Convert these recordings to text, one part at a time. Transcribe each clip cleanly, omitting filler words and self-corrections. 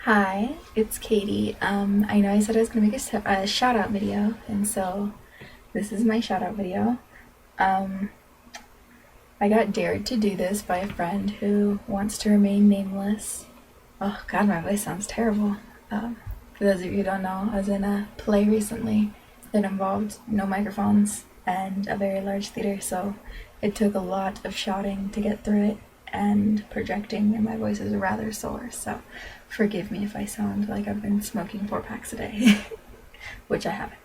Hi, it's Katie. I know I said I was gonna make a shout out video, and so this is my shout out video. Um, I got dared to do this by a friend who wants to remain nameless. Oh God, my voice sounds terrible. For those of you who don't know, I was in a play recently that involved no microphones and a very large theater, so it took a lot of shouting to get through it and projecting, and my voice is rather sore, so forgive me if I sound like I've been smoking 4 packs a day, which I haven't.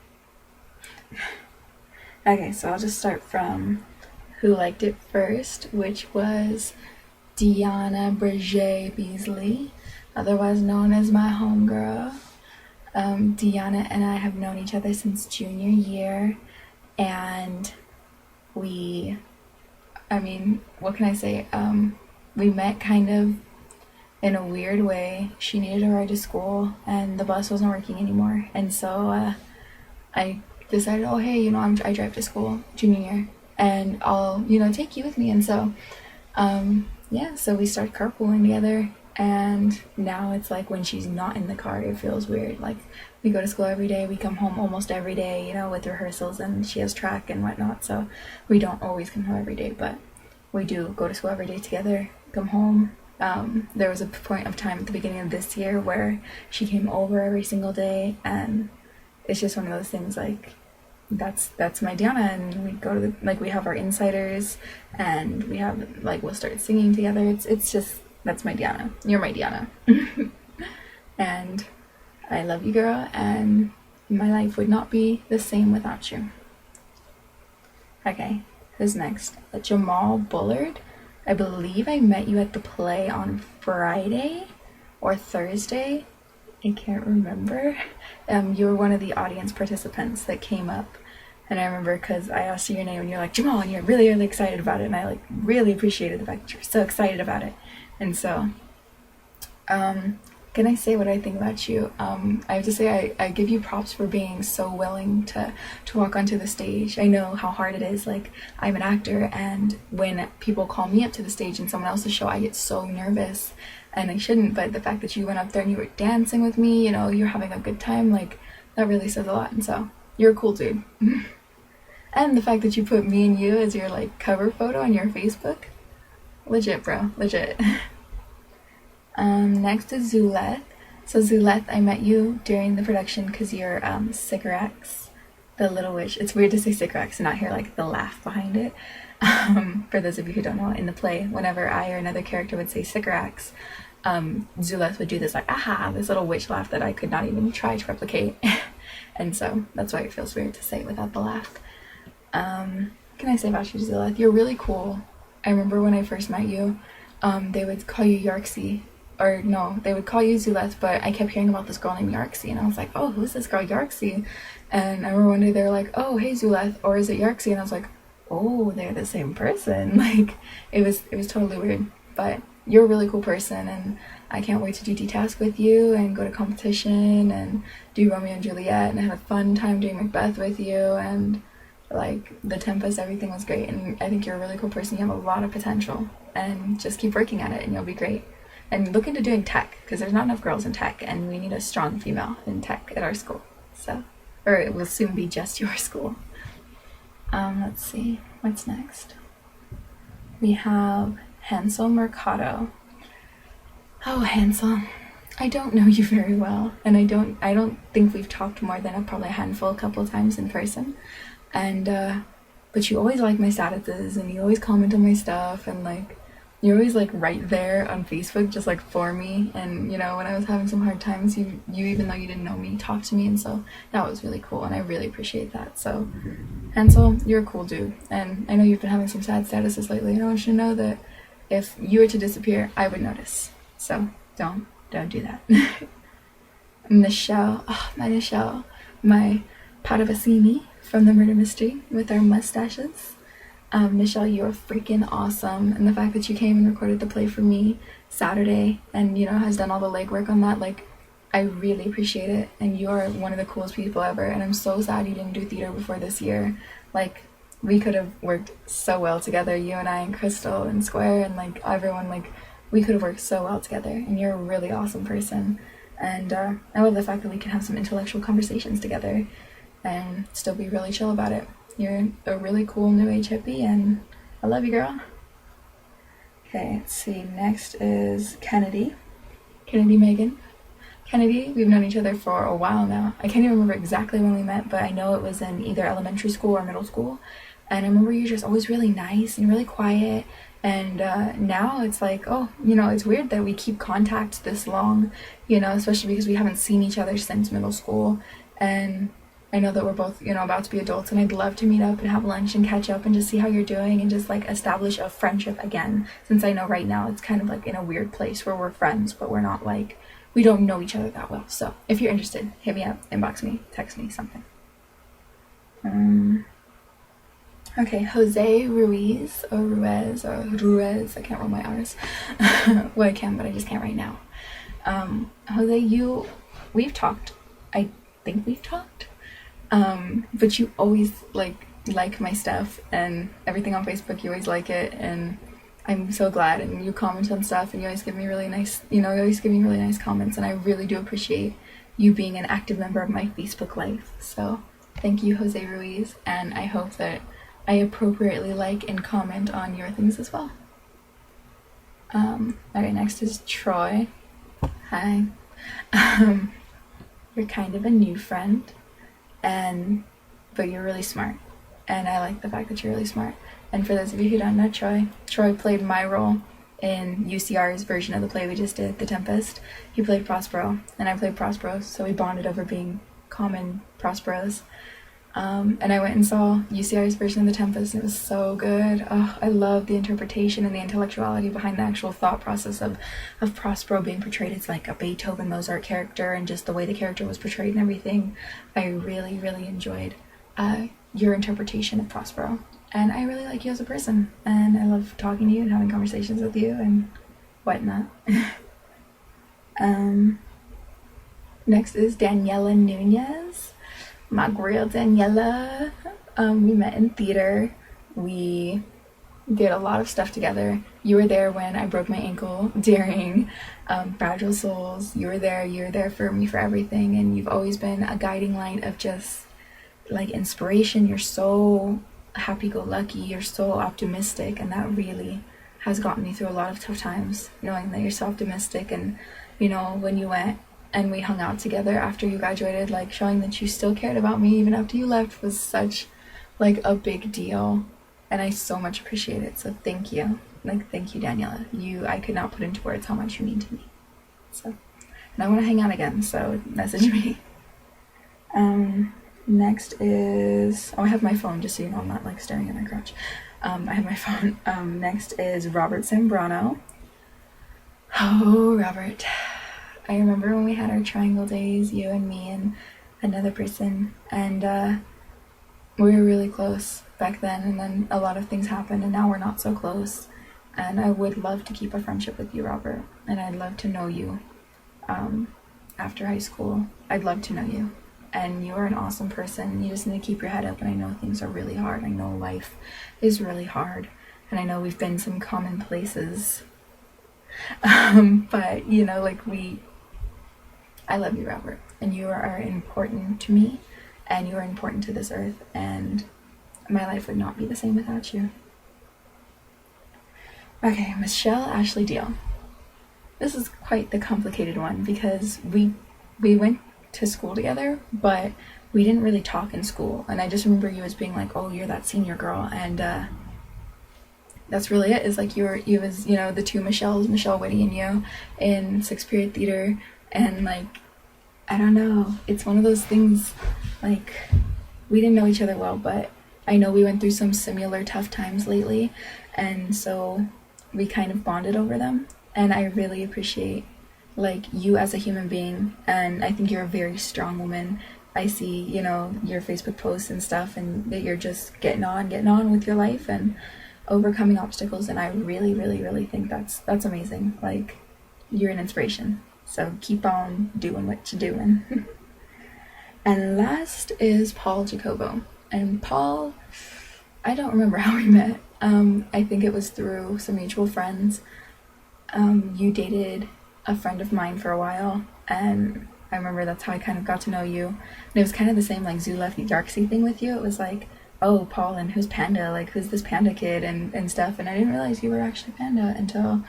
Okay, so I'll just start from who liked it first, which was Deanna Breget Beasley, otherwise known as my homegirl. Deanna and I have known each other since junior year, and we, what can I say? We met kind of in a weird way. She needed a ride to school, and the bus wasn't working anymore, and so I decided, oh hey, I drive to school junior year, and I'll take you with me, and so yeah, so we started carpooling together, and now it's like when she's not in the car, it feels weird. Like we go to school every day, we come home almost every day, with rehearsals, and she has track and whatnot, so we don't always come home every day, but we do go to school every day together, come home. There was a point of time at the beginning of this year where she came over every single day, and it's just one of those things, like that's my Diana, and we go to we have our insiders, and we have we'll start singing together. It's just, that's my Diana. You're my Diana. And I love you, girl, and my life would not be the same without you. Okay, who's next? Jamal Bullard. I believe I met you at the play on Friday or Thursday. I can't remember. You were one of the audience participants that came up, and I remember because I asked you your name, and you're like Jamal, and you're really, really excited about it, and I really appreciated the fact that you're so excited about it. And so, can I say what I think about you? I have to say I give you props for being so willing to walk onto the stage. I know how hard it is. Like, I'm an actor, and when people call me up to the stage in someone else's show, I get so nervous, and I shouldn't, but the fact that you went up there and you were dancing with me, you're having a good time, that really says a lot, and so, you're a cool dude. And the fact that you put me and you as your, cover photo on your Facebook, legit, bro, legit. Next is Zuleth. So Zuleth, I met you during the production because you're Sycorax, the Little Witch. It's weird to say Sycorax and not hear the laugh behind it. For those of you who don't know, in the play, whenever I or another character would say Sycorax, Zuleth would do this aha, this little witch laugh that I could not even try to replicate. And so that's why it feels weird to say it without the laugh. What can I say about you, Zuleth? You're really cool. I remember when I first met you, they would call you Yarksy. Or no, they would call you Zuleth, but I kept hearing about this girl named Yarksy, and I was like, oh, who's this girl Yarksy? And I remember one day they were like, oh, hey Zuleth, or is it Yarksy? And I was like, oh, they're the same person. It was totally weird, but you're a really cool person, and I can't wait to do D-Task with you and go to competition and do Romeo and Juliet, and I had a fun time doing Macbeth with you, and the Tempest, everything was great, and I think you're a really cool person. You have a lot of potential, and just keep working at it, and you'll be great. And look into doing tech, because there's not enough girls in tech, and we need a strong female in tech at our school. So, or it will soon be just your school. Let's see, what's next? We have Hansel Mercado. Oh, Hansel, I don't know you very well, and I don't think we've talked more than probably a handful, a couple of times in person. And but you always like my statuses, and you always comment on my stuff, and you're always right there on Facebook, just for me. And when I was having some hard times, you even though you didn't know me, talked to me, and so that was really cool, and I really appreciate that. So Hansel, you're a cool dude, and I know you've been having some sad statuses lately, and I want you to know that if you were to disappear, I would notice. So don't do that. Michelle, oh, my Michelle, my Paravasini from the Murder Mystery with our mustaches. Michelle, you're freaking awesome, and the fact that you came and recorded the play for me Saturday and has done all the legwork on that, I really appreciate it, and you're one of the coolest people ever, and I'm so sad you didn't do theater before this year. We could have worked so well together, you and I and Crystal and Square and everyone, we could have worked so well together, and you're a really awesome person, And I love the fact that we can have some intellectual conversations together and still be really chill about it. You're a really cool new age hippie, and I love you, girl. Okay, let's see. Next is Kennedy. Kennedy Megan. Kennedy, we've known each other for a while now. I can't even remember exactly when we met, but I know it was in either elementary school or middle school. And I remember you were just always really nice and really quiet. And now it's like, oh, it's weird that we keep contact this long, especially because we haven't seen each other since middle school. And I know that we're both, about to be adults, and I'd love to meet up and have lunch and catch up and just see how you're doing and just like establish a friendship again. Since I know right now it's kind of like in a weird place where we're friends, but we're not like, we don't know each other that well. So if you're interested, hit me up, inbox me, text me, something. Okay, Jose Ruiz, or Ruiz, I can't roll my R's. Well, I can, but I just can't right now. Jose, we've talked. I think we've talked. But you always like my stuff and everything on Facebook, you always like it, and I'm so glad, and you comment on stuff, and you always give me really nice, you always give me really nice comments, and I really do appreciate you being an active member of my Facebook life. So thank you, Jose Ruiz, and I hope that I appropriately like and comment on your things as well. Okay, next is Troy. Hi. You're kind of a new friend, but you're really smart, and I like the fact that you're really smart. And for those of you who don't know Troy played my role in UCR's version of the play we just did, The Tempest. He played Prospero, and I played Prospero, so we bonded over being common Prosperos. And I went and saw UCR's version of The Tempest, and it was so good. Oh, I love the interpretation and the intellectuality behind the actual thought process of Prospero being portrayed as like a Beethoven Mozart character, and just the way the character was portrayed and everything. I really, really enjoyed your interpretation of Prospero. And I really like you as a person, and I love talking to you and having conversations with you and whatnot. Next is Daniela Nunez. My girl Daniela. We met in theater. We did a lot of stuff together. You were there when I broke my ankle during Fragile Souls. You were there for me for everything, and you've always been a guiding light of just like inspiration. You're so happy-go-lucky, you're so optimistic, and that really has gotten me through a lot of tough times, knowing that you're so optimistic. And when you went and we hung out together after you graduated, like showing that you still cared about me even after you left was such like a big deal, and I so much appreciate it. So thank you, thank you, Daniela. I could not put into words how much you mean to me. So, and I want to hang out again, so message me. Next is, I have my phone, just so you know I'm not like staring at my crotch. I have my phone. Next is Robert Zambrano. Oh, Robert. I remember when we had our triangle days, you and me and another person, and we were really close back then, and then a lot of things happened, and now we're not so close. And I would love to keep a friendship with you, Robert, and I'd love to know you after high school. I'd love to know you. And you are an awesome person. You just need to keep your head up, and I know things are really hard. I know life is really hard, and I know we've been some common places. But I love you, Robert, and you are important to me, and you are important to this earth, and my life would not be the same without you. Okay, Michelle Ashley Deal. This is quite the complicated one, because we went to school together, but we didn't really talk in school, and I just remember you as being like, oh, you're that senior girl, and that's really it. Is like you was the two Michelles, Michelle Whitty and you, in 6th period theater, and like I don't know, it's one of those things, like we didn't know each other well, but I know we went through some similar tough times lately, and so we kind of bonded over them, and I really appreciate like you as a human being, and I think you're a very strong woman. I see, your Facebook posts and stuff, and that you're just getting on with your life and overcoming obstacles, and I really, really, really think that's amazing. Like, you're an inspiration. So keep on doing what you're doing. And last is Paul Jacobo. And Paul, I don't remember how we met. I think it was through some mutual friends. You dated a friend of mine for a while, and I remember that's how I kind of got to know you. And it was kind of the same like Zulef Darksea thing with you. It was like, oh, Paul, and who's Panda? Like, who's this Panda kid and stuff. And I didn't realize you were actually Panda until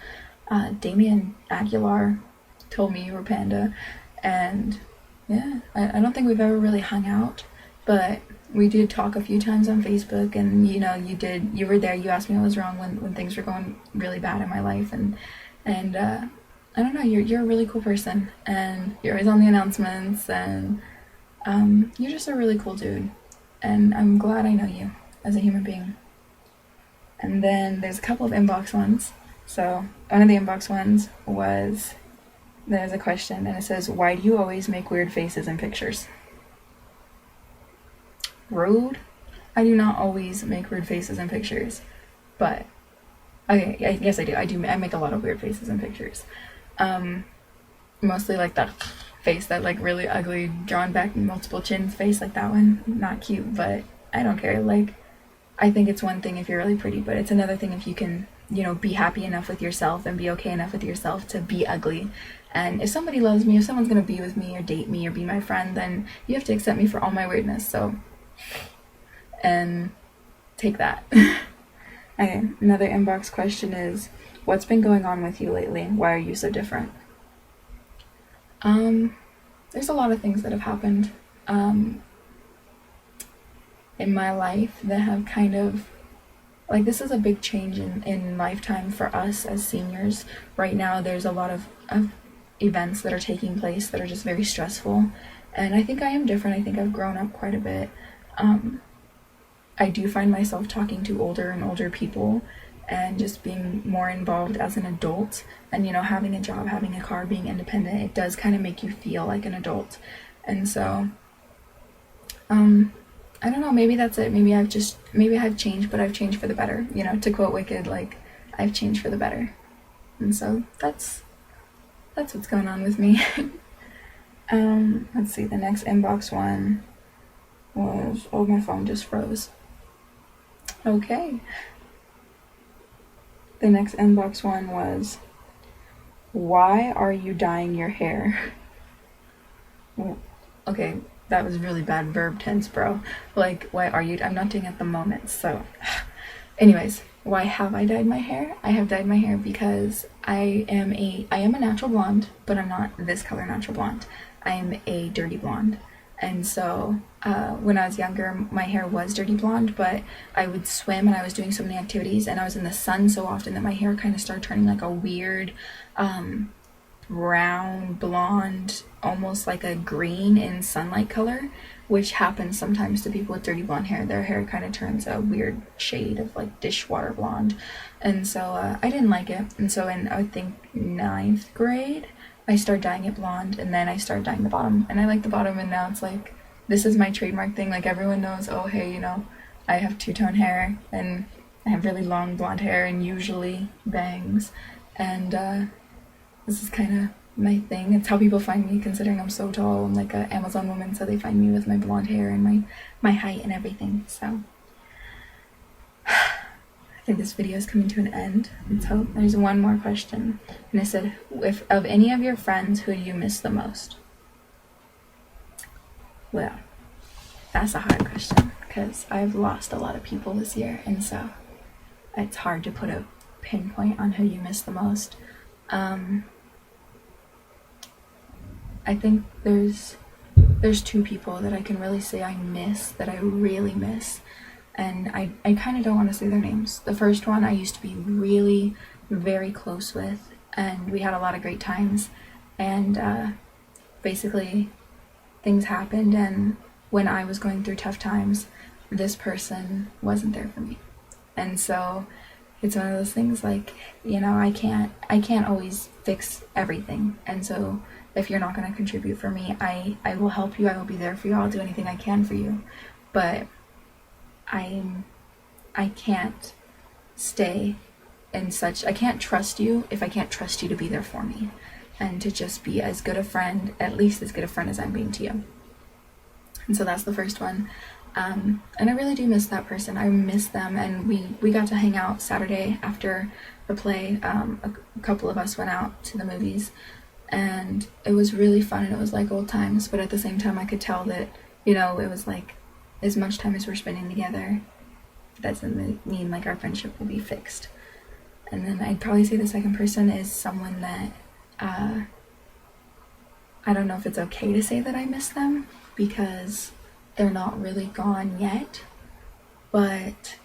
Damien Aguilar told me you were Panda. And yeah, I don't think we've ever really hung out, but we did talk a few times on Facebook, and you know, you were there, you asked me what was wrong when things were going really bad in my life, and I don't know, you're a really cool person, and you're always on the announcements, and you're just a really cool dude, and I'm glad I know you as a human being. And then there's a couple of inbox ones. So one of the inbox ones was, there's a question, and it says, why do you always make weird faces in pictures? Rude. I do not always make weird faces in pictures, but okay, yes I do. I make a lot of weird faces in pictures. Mostly like that face, that like really ugly, drawn back multiple chins face, like that one. Not cute, but I don't care. Like, I think it's one thing if you're really pretty, but it's another thing if you can, you know, be happy enough with yourself and be okay enough with yourself to be ugly. And if somebody loves me, if someone's gonna be with me or date me or be my friend, then you have to accept me for all my weirdness. So, and take that. Okay, another inbox question is, what's been going on with you lately? Why are you so different? There's a lot of things that have happened in my life that have kind of, like, this is a big change in lifetime for us as seniors. Right now there's a lot of events that are taking place that are just very stressful, and I think I am different. I think I've grown up quite a bit. I do find myself talking to older and older people and just being more involved as an adult, and you know, having a job, having a car, being independent, it does kind of make you feel like an adult. And so I don't know, maybe that's it. Maybe I've changed, but I've changed for the better, you know, to quote Wicked, like, I've changed for the better. And so that's what's going on with me. Let's see, the next inbox one was, oh, my phone just froze. Okay. The next inbox one was, why are you dyeing your hair? Okay, that was really bad verb tense, bro. Like, why are you? I'm not doing it at the moment, so. Anyways, why have I dyed my hair? I have dyed my hair because I am a natural blonde, but I'm not this color natural blonde. I am a dirty blonde. And so when I was younger, my hair was dirty blonde, but I would swim and I was doing so many activities and I was in the sun so often that my hair kind of started turning like a weird brown blonde, almost like a green in sunlight color, which happens sometimes to people with dirty blonde hair. Their hair kind of turns a weird shade of like dishwater blonde. And so I didn't like it. And so in, I would think, 9th grade, I started dyeing it blonde, and then I started dyeing the bottom, and I like the bottom, and now it's like, this is my trademark thing. Like, everyone knows, oh hey, you know, I have two-tone hair, and I have really long blonde hair, and usually bangs, and this is kind of my thing. It's how people find me, considering I'm so tall. I'm like an Amazon woman, so they find me with my blonde hair and my height and everything. So I think this video is coming to an end. So there's one more question, and it said, if of any of your friends, who do you miss the most? Well, that's a hard question because I've lost a lot of people this year, and so it's hard to put a pinpoint on who you miss the most. I think there's two people that I can really say I miss, that I really miss. And I kind of don't want to say their names. The first one I used to be really very close with, and we had a lot of great times, and basically things happened, and when I was going through tough times, this person wasn't there for me. And so it's one of those things, like, you know, I can't always fix everything, and so if you're not going to contribute for me, I will help you, I will be there for you, I'll do anything I can for you, but I can't stay in such, I can't trust you if I can't trust you to be there for me, and to just be as good a friend, at least as good a friend as I'm being to you. And so that's the first one. And I really do miss that person. I miss them, and we got to hang out Saturday after the play. A couple of us went out to the movies, and it was really fun and it was like old times, but at the same time I could tell that, you know, it was like as much time as we're spending together, that doesn't mean like our friendship will be fixed. And then I'd probably say the second person is someone that I don't know if it's okay to say that I miss them because they're not really gone yet, but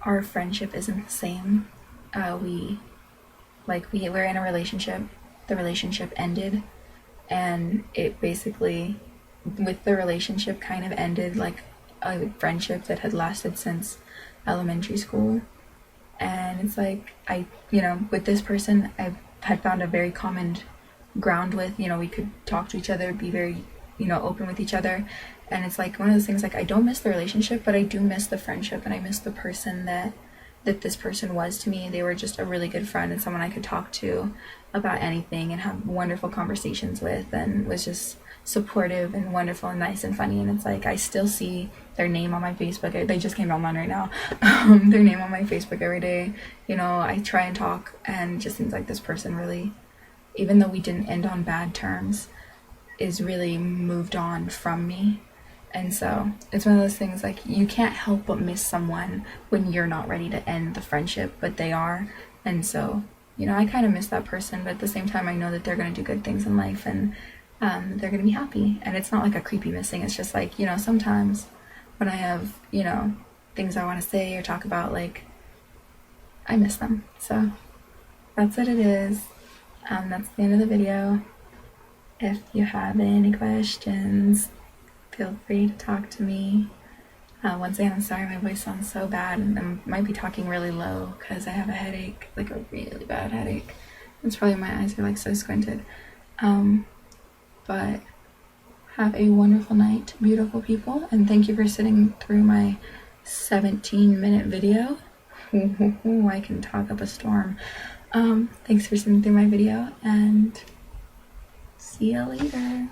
our friendship isn't the same. We're in a relationship. The relationship ended, and it basically, with the relationship, kind of ended like a friendship that had lasted since elementary school. And it's like with this person, I had found a very common ground with. We could talk to each other, be very open with each other, and it's like one of those things, like I don't miss the relationship, but I do miss the friendship, and I miss the person that this person was to me. They were just a really good friend and someone I could talk to about anything and have wonderful conversations with, and was just supportive and wonderful and nice and funny. And it's like I still see their name on my Facebook. They just came online right now. Their name on my Facebook every day. I try and talk, and it just seems like this person really, even though we didn't end on bad terms, is really moved on from me. And so it's one of those things, like you can't help but miss someone when you're not ready to end the friendship, but they are. And so I kind of miss that person, but at the same time I know that they're going to do good things in life, and they're going to be happy. And it's not like a creepy missing. It's just like sometimes when I have things I want to say or talk about, like I miss them. So that's what it is. That's the end of the video. If you have any questions, feel free to talk to me. Once again, I'm sorry my voice sounds so bad, and I might be talking really low because I have a headache, like a really bad headache. It's probably my eyes are like so squinted. But have a wonderful night, beautiful people, and thank you for sitting through my 17-minute video. I can talk up a storm. Thanks for sitting through my video, and see you later.